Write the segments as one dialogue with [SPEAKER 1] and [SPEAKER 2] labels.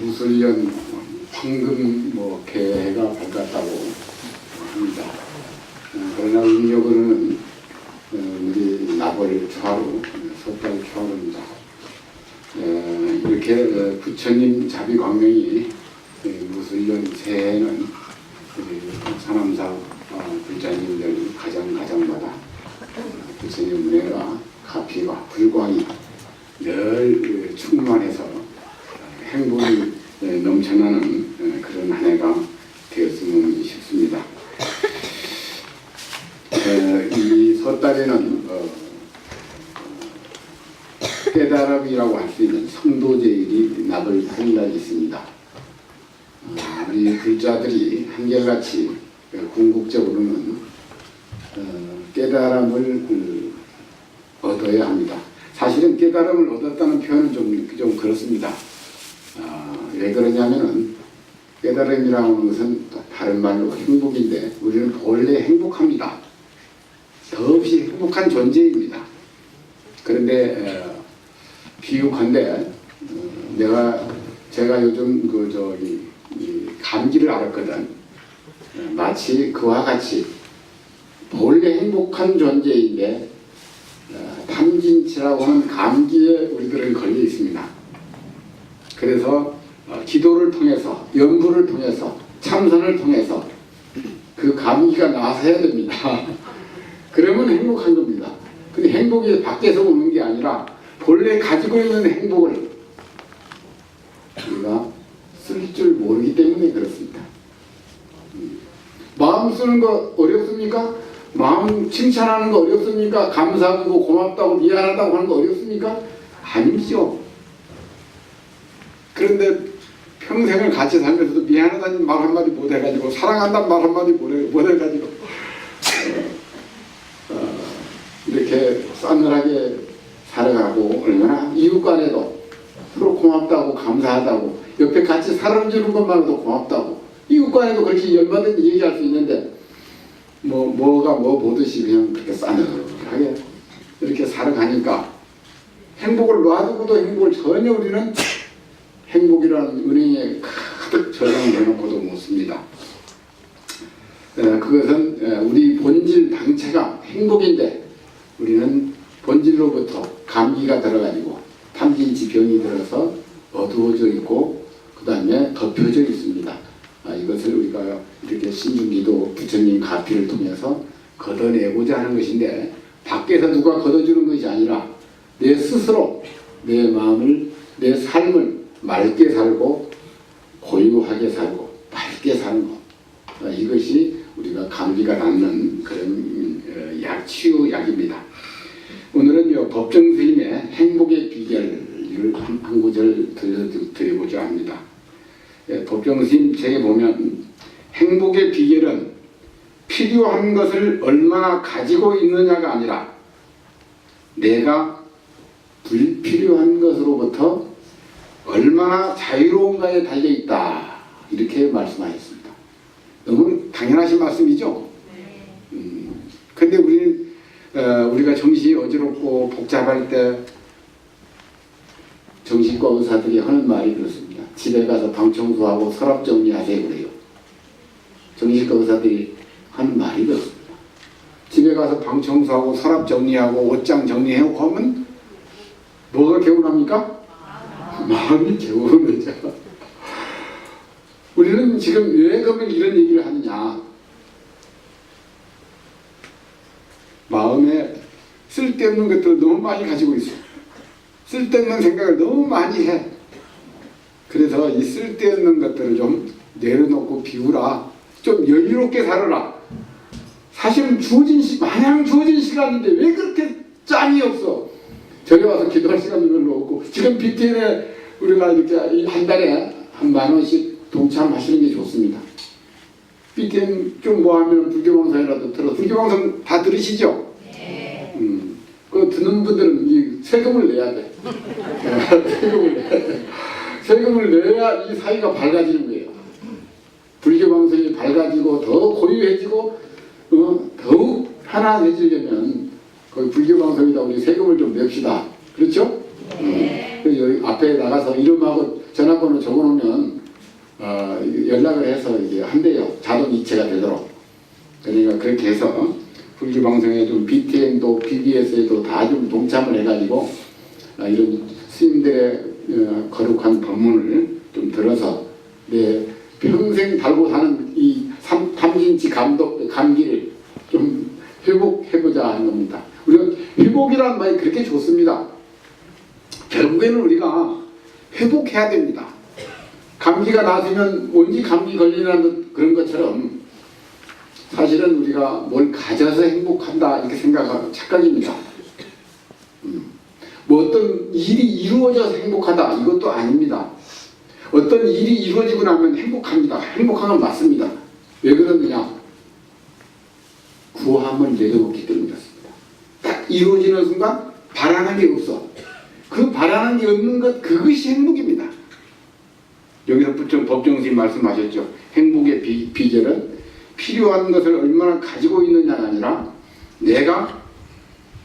[SPEAKER 1] 무술년 황금 개해가 밝았다고 합니다. 그러나 음력으로는 우리 나벌 초하루, 섣달 초하루입니다. 이렇게 부처님 자비광명이 무술년 새해에는 산암사 불자님들 가정마다 부처님 은혜가 가피와 불광이 늘 충만해서 행복이 넘쳐나는 그런 한 해가 되었으면 싶습니다. 이 섣달에는 깨달음이라고 할 수 있는 성도제일이 나벌 8일날 있습니다. 우리 불자들이 한결같이 궁극적으로는 깨달음을 얻어야 합니다. 사실은 깨달음을 얻었다는 표현은 좀 그렇습니다. 왜 그러냐면은 깨달음이라고 하는 것은 다른 말로 행복인데 우리는 본래 행복합니다. 더없이 행복한 존재입니다. 그런데 비유컨대 제가 요즘 감기를 앓았거든. 마치 그와 같이 본래 행복한 존재인데 탐진치라고 하는 감기에 우리들은 걸려 있습니다. 그래서 기도를 통해서, 연구를 통해서, 참선을 통해서 그 감기가 나서야 됩니다. 그러면 행복한 겁니다. 근데 행복이 밖에서 오는 게 아니라 본래 가지고 있는 행복을 우리가 쓸 줄 모르기 때문에 그렇습니다. 마음 쓰는 거 어렵습니까? 마음 칭찬하는 거 어렵습니까? 감사하고 고맙다고 미안하다고 하는 거 어렵습니까? 아니죠. 그런데 평생을 같이 살면서도 미안하다는 말 한마디 못해가지고 사랑한다는 말 한마디 못해가지고 이렇게 싸늘하게 살아가고 얼마나 이웃 간에도 서로 고맙다고 감사하다고 옆에 같이 살아주는 것만으로도 고맙다고 이웃 간에도 그렇게 얼마든지 얘기할 수 있는데 뭐가 보듯이 그냥 그렇게 싸늘하게 이렇게 살아가니까 행복을 놔두고도 행복을 전혀 우리는 행복이라는 은행에 가득 저장을 해놓고도 못 씁니다. 그것은 우리 본질 당체가 행복인데 우리는 본질로부터 감기가 들어가지고 탐진치 병이 들어서 어두워져 있고 그 다음에 덮여져 있습니다. 이것을 우리가 이렇게 신중기도 부처님 가피를 통해서 걷어내고자 하는 것인데 밖에서 누가 걷어주는 것이 아니라 내 스스로 내 마음을 내 삶을 맑게 살고 고요하게 살고 밝게 사는 것, 이것이 우리가 감기가 낫는 그런 치유약입니다. 오늘은 법정스님의 행복의 비결을 한 구절 들려드리고자 합니다. 법정스님 책에 보면 행복의 비결은 필요한 것을 얼마나 가지고 있느냐가 아니라 내가 불필요한 것으로부터 얼마나 자유로운가에 달려있다, 이렇게 말씀하셨습니다. 너무 당연하신 말씀이죠? 근데 우리가 정신이 어지럽고 복잡할 때 정신과 의사들이 하는 말이 그렇습니다. 집에 가서 방 청소하고 서랍 정리하세요 그래요. 정신과 의사들이 하는 말이 그렇습니다. 집에 가서 방 청소하고 서랍 정리하고 옷장 정리하고 하면 뭐가 개운합니까? 마음이 개운해져. 우리는 지금 왜 그러면 이런 얘기를 하느냐? 마음에 쓸데없는 것들을 너무 많이 가지고 있어. 쓸데없는 생각을 너무 많이 해. 그래서 이 쓸데없는 것들을 좀 내려놓고 비우라. 좀 여유롭게 살아라. 사실은 마냥 주어진 시간인데 왜 그렇게 짬이 없어? 저기 와서 기도할 시간도 별로 없고, 지금 BTN에 우리가 이렇게 한 달에 한 10,000원씩 동참하시는 게 좋습니다. BTN 좀 뭐하면 불교방송이라도 들어. 불교방송 다 들으시죠? 네. 그 듣는 분들은 이 세금을 내야 돼. 세금을 내야 돼. 세금을 내야 이 사회가 밝아지는 거예요. 불교방송이 밝아지고 더 고유해지고 더욱 편안해지려면 거기 불교방송이다 우리 세금을 좀 냅시다. 그렇죠? 그래서 여기 앞에 나가서 이름하고 전화번호 적어놓으면 연락을 해서 이게 한대요. 자동 이체가 되도록. 그러니까 그렇게 해서 불교 방송에 좀 BTN도 BBS에도 다 좀 동참을 해가지고 이런 스님들의 거룩한 법문을 좀 들어서 내 평생 달고 사는 이 탐진치 감기를 좀 회복해보자 하는 겁니다. 우리가 회복이라는 말이 그렇게 좋습니다. 결국에는 우리가 회복해야 됩니다. 감기가 나서면 언제 감기 걸리라는 그런 것처럼 사실은 우리가 뭘 가져서 행복한다 이렇게 생각하는 착각입니다. 뭐 어떤 일이 이루어져서 행복하다 이것도 아닙니다. 어떤 일이 이루어지고 나면 행복합니다. 행복한 건 맞습니다. 왜 그러느냐? 구함을 내려놓기 때문이었습니다. 딱 이루어지는 순간 바라는 게 없어. 그 바라는 게 없는 것 그것이 행복입니다. 여기서 법정스님 말씀하셨죠. 행복의 비결은 필요한 것을 얼마나 가지고 있느냐가 아니라 내가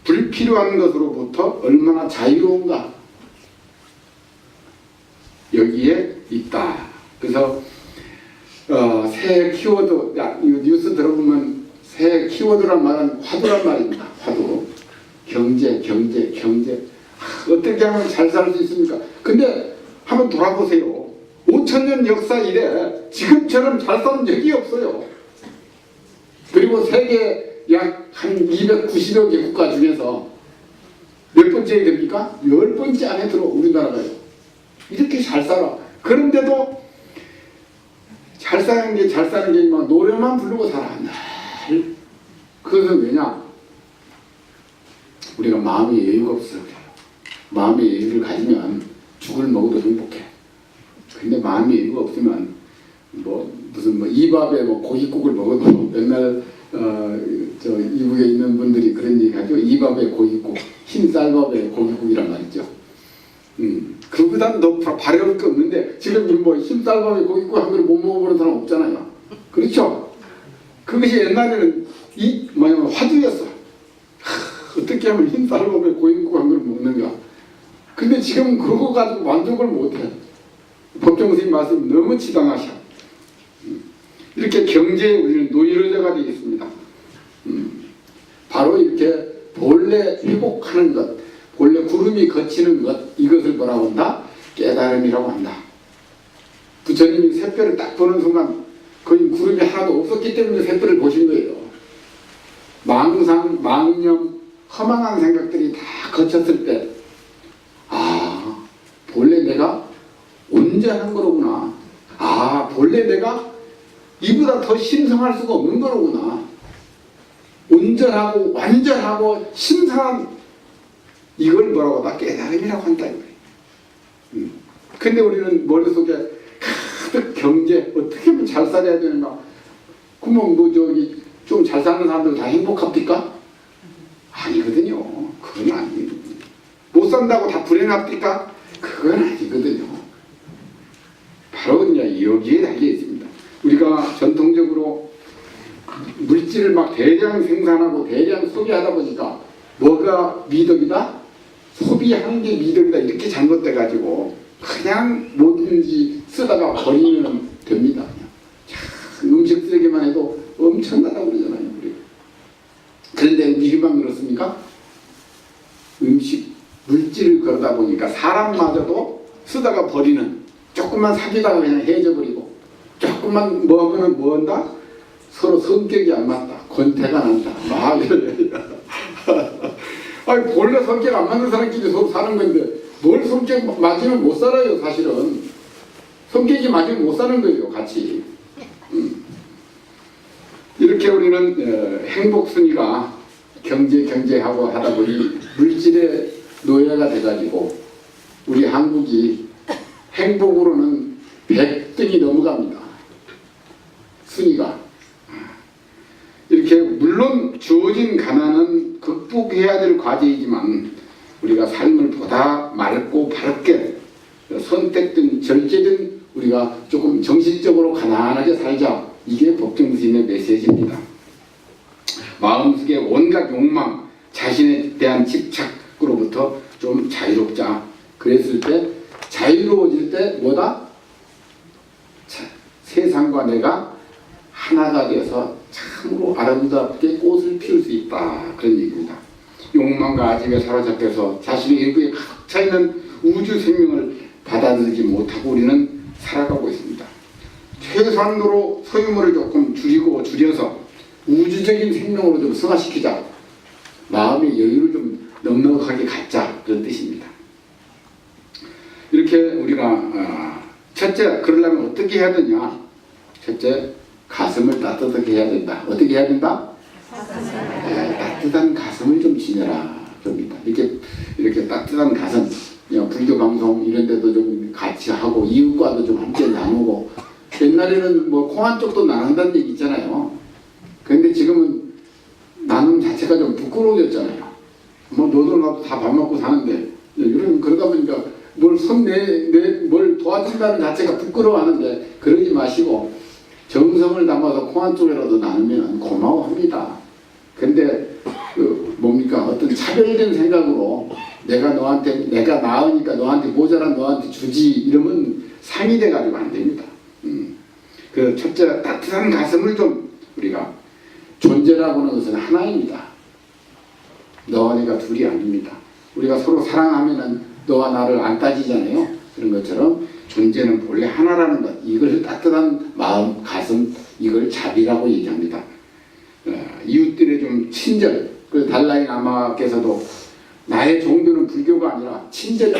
[SPEAKER 1] 불필요한 것으로부터 얼마나 자유로운가 여기에 있다. 그래서 새 키워드, 이거 뉴스 들어보면 새 키워드란 말은 화두란 말입니다. 화두. 경제. 어떻게 하면 잘 살 수 있습니까? 근데 한번 돌아보세요. 5,000년 역사 이래 지금처럼 잘 사는 적이 없어요. 그리고 세계 약 한 290여 개 국가 중에서 몇 번째에 됩니까? 10번째 안에 들어 우리나라가요. 이렇게 잘 살아. 그런데도 잘 사는 게 막 노래만 부르고 살아. 그것은 왜냐? 우리가 마음의 여유가 없어요. 마음의 여유를 가지면 죽을 먹어도 행복해. 근데 마음의 여유가 없으면 무슨 이밥에 고깃국을 먹어도 맨날 이북에 있는 분들이 그런 얘기 하죠. 이밥에 고깃국, 흰쌀밥에 고깃국이란 말이죠. 그보다는 더 바랄 게 없는데 지금 흰쌀밥에 고깃국 한 그릇 못 먹어보는 사람 없잖아요. 그렇죠? 그것이 옛날에는 화두였어. 어떻게 하면 흰쌀밥에 고깃국 한 그릇 먹는가. 근데 지금 그거 가지고 만족을 못해. 법정스님 말씀 너무 치당하셔. 이렇게 경제에 우리는 노이로제가 되겠습니다. 바로 이렇게 본래 회복하는 것, 본래 구름이 거치는 것, 이것을 뭐라고 한다? 깨달음이라고 한다. 부처님이 새별을 딱 보는 순간 거의 구름이 하나도 없었기 때문에 새별을 보신 거예요. 망상, 망념, 허망한 생각들이 다 거쳤을 때 본래 내가 온전한 거로구나. 본래 내가 이보다 더 신성할 수가 없는 거로구나. 온전하고 완전하고 신성한 이걸 뭐라고 하다? 깨달음이라고 한다. 근데 우리는 머릿속에 가득 경제, 어떻게 하면 잘 살아야 되는가? 그러면 좀 잘 사는 사람들 다 행복합니까? 아니거든요. 그건 아니에요. 못 산다고 다 불행합니까? 그건 아니거든요. 바로 이제 여기에 달려 있습니다. 우리가 전통적으로 물질을 막 대량 생산하고 대량 소비하다 보니까 뭐가 미덕이다? 소비하는 게 미덕이다. 이렇게 잘못돼 가지고 그냥 뭐든지 쓰다가 버리면 됩니다. 음식 쓰레기만 해도 엄청나다고 그러잖아요. 그런데 음식만 그렇습니까? 음식 물질을 그러다 보니까 사람마저도 쓰다가 버리는, 조금만 사귀다가 그냥 헤어져버리고, 조금만 먹으면 뭐 한다? 서로 성격이 안 맞다, 권태가 난다, 막 이래. 아니 본래 성격 안 맞는 사람끼리 서로 사는 건데 뭘 성격 맞으면 못 살아요. 사실은 성격이 맞으면 못 사는 거예요, 같이. 이렇게 우리는 행복순위가 경제하고 하다 보니 물질의 노예가 돼가지고 우리 한국이 행복으로는 100등이 넘어갑니다. 순위가. 이렇게 물론 주어진 가난은 극복해야 될 과제이지만 우리가 삶을 보다 맑고 바르게 선택된 절제된 우리가 조금 정신적으로 가난하게 살자. 이게 법정스님의 메시지입니다. 마음속에 온갖 욕망, 자신에 대한 집착으로부터 좀 자유롭자. 그랬을 때 자유로워질 때 뭐다? 세 세상과 내가 하나가 되어서 참으로 아름답게 꽃을 피울 수 있다. 그런 얘기입니다. 욕망과 아집에 사로잡혀서 자신의 일부에 가득 차 있는 우주 생명을 받아들이지 못하고 우리는 살아가고 있습니다. 최소한으로 소유물을 조금 줄여서 우주적인 생명으로 좀 승화시키자. 마음의 여유를 좀 넉넉하게 갖자. 그런 뜻입니다. 이렇게 우리가 첫째, 그러려면 어떻게 해야 되냐? 첫째, 가슴을 따뜻하게 해야 된다. 어떻게 해야 된다? 따뜻한 가슴을 좀 지녀라. 그럽니다. 이렇게 따뜻한 가슴, 불교 방송 이런 데도 좀 같이 하고 이웃과도 좀 함께 나누고, 옛날에는 뭐 콩 한 쪽도 나눈다는 얘기 있잖아요. 그런데 지금은 나눔 자체가 좀 부끄러워졌잖아요. 뭐 너도 나도 다 밥 먹고 사는데 그러다 보니까 뭘 도와준다는 자체가 부끄러워하는데, 그러지 마시고 정성을 담아서 콩 한 쪽이라도 나누면 고마워합니다. 근데 어떤 차별된 생각으로 내가 나으니까 너한테 모자란 너한테 주지 이러면 상이 돼가지고 안 됩니다. 그 첫째, 따뜻한 가슴을 좀 우리가, 존재라고 하는 것은 하나입니다. 너와 내가 둘이 아닙니다. 우리가 서로 사랑하면은 너와 나를 안 따지잖아요. 그런 것처럼 존재는 본래 하나라는 것, 이걸 따뜻한 마음, 가슴, 이걸 자비라고 얘기합니다. 이웃들의 좀 친절, 그 달라이 라마께서도 나의 종교는 불교가 아니라 친절이다.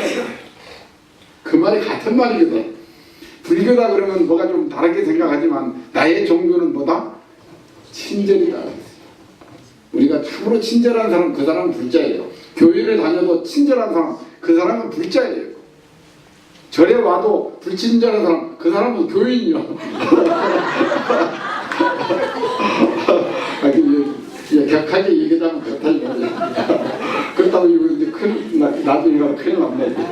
[SPEAKER 1] 그 말이 같은 말이거든. 불교다 그러면 뭐가 좀 다르게 생각하지만 나의 종교는 뭐다? 친절이다. 우리가 참으로 친절한 사람, 그 사람은 불자예요. 교회를 다녀도 친절한 사람, 그 사람은 불자예요. 절에 와도 불친절한 사람, 그 사람은 교인이요. 격하게 얘기하면 그렇다. 그렇다고 이거 나중에 가면 큰일 납니다.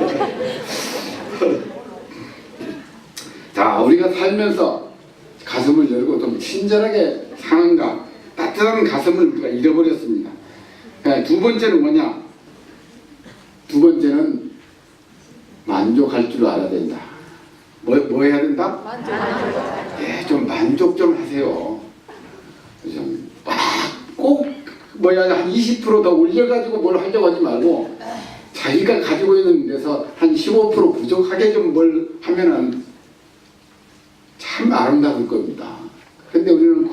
[SPEAKER 1] 자, 우리가 살면서 가슴을 열고 좀 친절하게 사는가, 따뜻한 가슴을 우리가 잃어버렸습니다. 두 번째는 뭐냐? 두 번째는 만족할 줄 알아야 된다. 뭐 해야 된다? 좀 만족 좀 하세요. 꼭 한 20% 더 올려가지고 뭘 하려고 하지 말고, 자기가 가지고 있는 데서 한 15% 부족하게 좀 뭘 하면은 참 아름다울 겁니다. 근데 우리는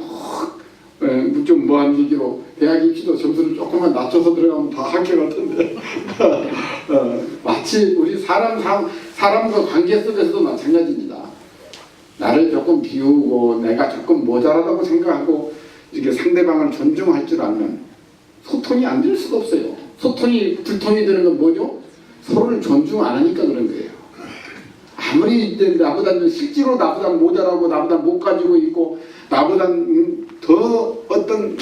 [SPEAKER 1] 좀 뭐한 얘기로 대학 입시도 점수를 조금만 낮춰서 들어가면 다 학교 같은데 마치 우리 사람과 관계 속에서도 마찬가지입니다. 나를 조금 비우고 내가 조금 모자라다고 생각하고 이렇게 상대방을 존중할 줄 알면 소통이 안 될 수가 없어요. 불통이 되는 건 뭐죠? 서로를 존중 안 하니까 그런 거예요. 아무리 실제로 나보다 모자라고 나보다 못 가지고 있고 나보다 더 어떤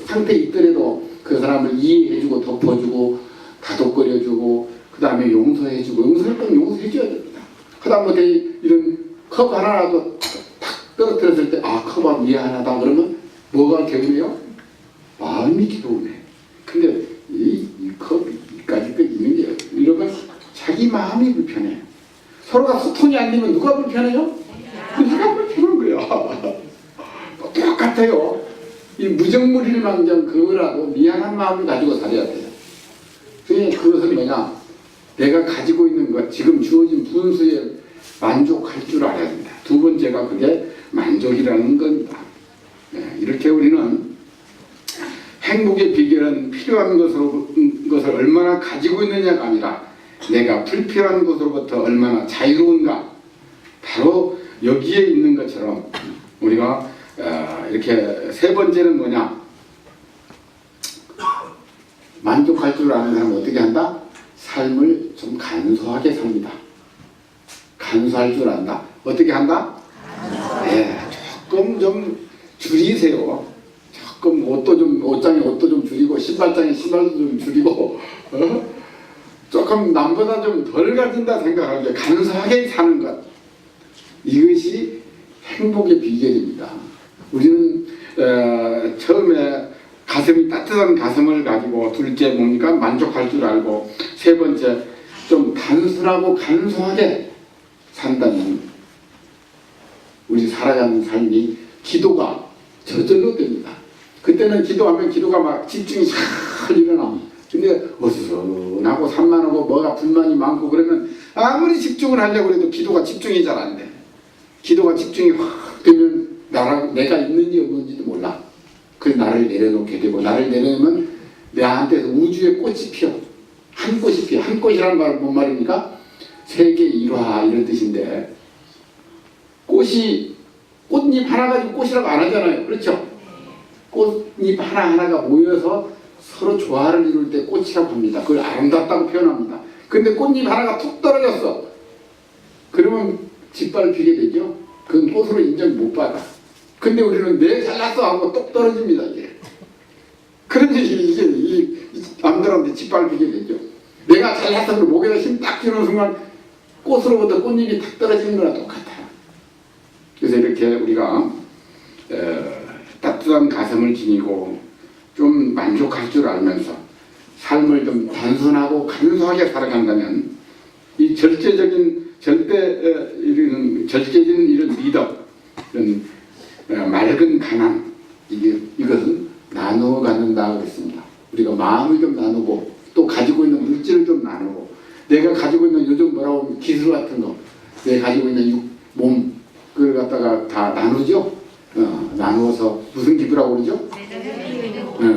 [SPEAKER 1] 상태에 있더라도 그 사람을 이해해주고 덮어주고 다독거려주고 그 다음에 용서해주고, 용서할 건 용서해줘야 됩니다. 그 다음에 이런 컵 하나라도 탁 떨어뜨렸을 때 컵아 미안하다 그러면 뭐가 개운해요? 마음이 기도네. 근데 이 컵까지 있는 게 이러면 자기 마음이 불편해. 서로가 소통이 안 되면 누가 불편해요? 내가 불편한 거야. 똑같아요. 이 무정무릴망정 그거라도 미안한 마음을 가지고 살아야 돼요. 그것은 뭐냐? 내가 가지고 있는 것, 지금 주어진 분수에 만족할 줄 알아야 된다. 두 번째가 그게 만족이라는 겁니다. 이렇게 우리는 행복의 비결은 필요한 것을 얼마나 가지고 있느냐가 아니라 내가 불필요한 것으로부터 얼마나 자유로운가, 바로 여기에 있는 것처럼 우리가 이렇게 세 번째는 뭐냐? 만족할 줄 아는 사람은 어떻게 한다? 삶을 좀 간소하게 삽니다. 간소할 줄 안다. 어떻게 한다? 조금 좀 줄이세요. 조금 옷장에 옷도 좀 줄이고 신발장에 신발도 좀 줄이고 조금 남보다 좀 덜 가진다 생각하게 간소하게 사는 것, 이것이 행복의 비결입니다. 우리는 처음에 가슴이 따뜻한 가슴을 가지고, 둘째 뭡니까? 만족할 줄 알고, 세 번째 좀 단순하고 간소하게 산다는, 우리 살아가는 삶이 기도가 저절로 됩니다. 그때는 기도하면 기도가 막 집중이 잘 일어나. 근데 어수선하고 산만하고 뭐가 불만이 많고 그러면 아무리 집중을 하려고 해도 기도가 집중이 잘 안 돼. 기도가 집중이 확 되면 내가 있는지 없는지도 몰라. 그래서 나를 내려놓게 되고, 나를 내려놓으면 내한테서 우주에 꽃이 피어. 한 꽃이 피어. 한 꽃이라는 말은 뭔 말입니까? 세계 일화 이런 뜻인데, 꽃잎 하나 가지고 꽃이라고 안 하잖아요. 그렇죠? 꽃잎 하나하나가 모여서 서로 조화를 이룰 때 꽃이라고 합니다. 그걸 아름답다고 표현합니다. 근데 꽃잎 하나가 툭 떨어졌어. 그러면 짓밟히게 되죠. 그건 꽃으로 인정 못 받아. 근데 우리는 내 잘났어 하고 똑 떨어집니다. 이게. 그런지 이게 남들한테 짓밟히게 되죠. 내가 잘났어 그러고 목에다 힘 딱 주는 순간 꽃으로부터 꽃잎이 탁 떨어지는 거랑 똑같아요. 그래서 이렇게 우리가 따뜻한 가슴을 지니고 좀 만족할 줄 알면서 삶을 좀 단순하고 간소하게 살아간다면 이 절제적인 이런 리더, 이런 맑은 가난, 이것은 나누어 갖는다 그랬습니다. 우리가 마음을 좀 나누고 또 가지고 있는 물질을 좀 나누고, 내가 가지고 있는 요즘 뭐라고 하면 기술 같은 거, 내가 가지고 있는 몸 그걸 갖다가 다 나누죠. 나누어서 무슨 기부라고 그러죠?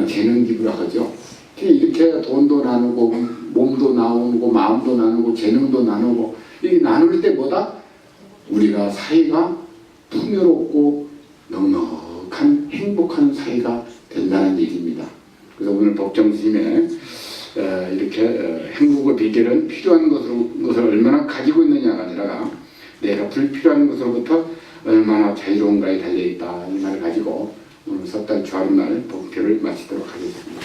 [SPEAKER 1] 재능 기부라고 하죠. 이렇게 돈도 나누고 몸도 나누고 마음도 나누고 재능도 나누고, 이게 나눌 때 뭐다? 우리가 사이가 풍요롭고 넉넉한 행복한 사이가 된다는 얘기입니다. 그래서 오늘 법정 스님의 이렇게 행복의 비결은 필요한 것을 얼마나 가지고 있느냐가 아니라 내가 불필요한 것으로부터 얼마나 자유로운가에 달려있다, 이 말을 가지고 오늘 섣달 주하룻날 법회를 마치도록 하겠습니다.